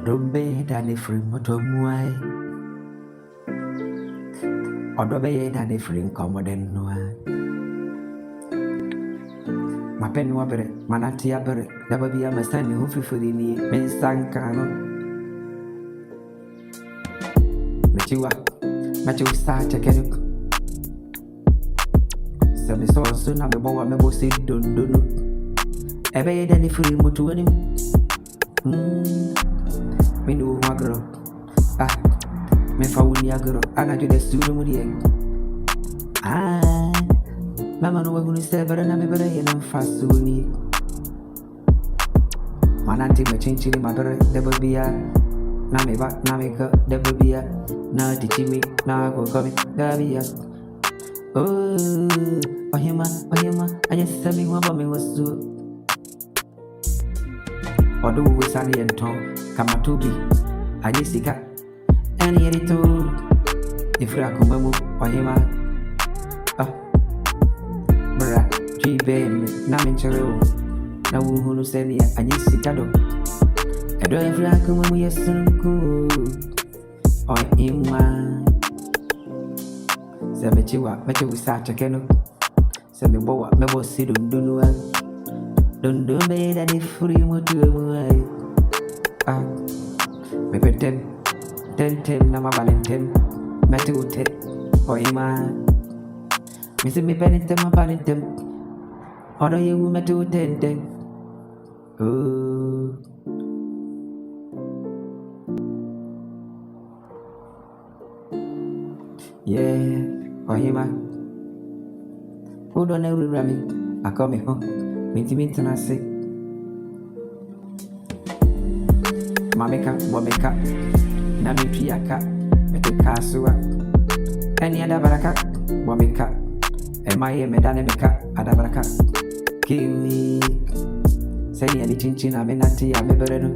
Odobe dani free motomwai. Odobe dani free commodem noa. Mapenwa bere, manatia bere, dababia masani hufifuri mensankano. Mechiwa, machu sa chekenu. Sabi so na bebo wa mebo si dundunu. Ebe dani free motuani. Me know my girl. Me found your girl. And I do the studio with you. Mama no one is ever and I'm ever and I'm fast to me. Man, I take my change in my brother. There will be a Nameva, Namika, there will be a now teaching me, now go coming, there be a oh, Ohima, I just tell me what me was to. Odo we sani ento kama tobi anyisika eni erito ifra kumamu ohima bra jibe na menchero na wuhunu seni anyisika do edo ifra kumamu yesunku ohima semechiwa mechi sa chekeno semebowa mebo sidundunua don't do me that if free motu me pretend ten na ma valentine metu te oima me se me penite ma valentine odo ye wu metu ten oh yeah oima udo ne rami akome ho minti na se mameka bomeka na mipiaka meteka suwa eni adabaraka bomeka emaye medane meka adabaraka kimi seni ali chinchina menati ya mebereno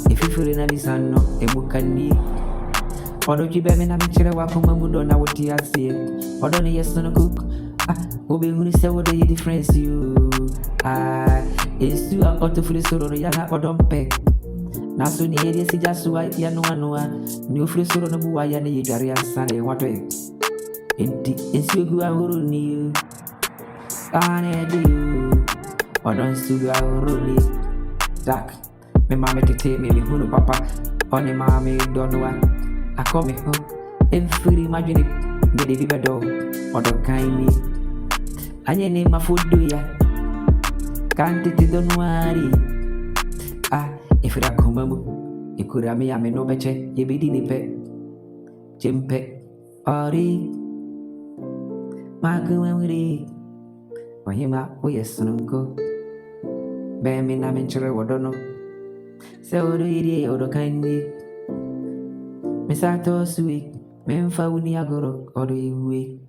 ififuri na bisano emukani odo jibe mena michire wakuma mudo na woti asie odo ni yesono cook obi huni se wodo ye difference you Esu a otofuli soro yana odompe na so ni eri si jasu ya no anoa ni ofuli soro no buwa ya ni yidware ansane wato enti esu gu ahoro ni ane di odon su gu ahoro ni dak me mama tete me hunu papa oni mama donwa akomi ho enfiri majini me de bibedo odon kaini anye ni mafudu ya kanti tidonwari ifira kumamu ikurami ya meno beche yebidi nipe chimpe ori makumamuri wahima uyesununko bemi na menchire wodono se odo iri odo kaini misato sui memfa uni agoro odo iwe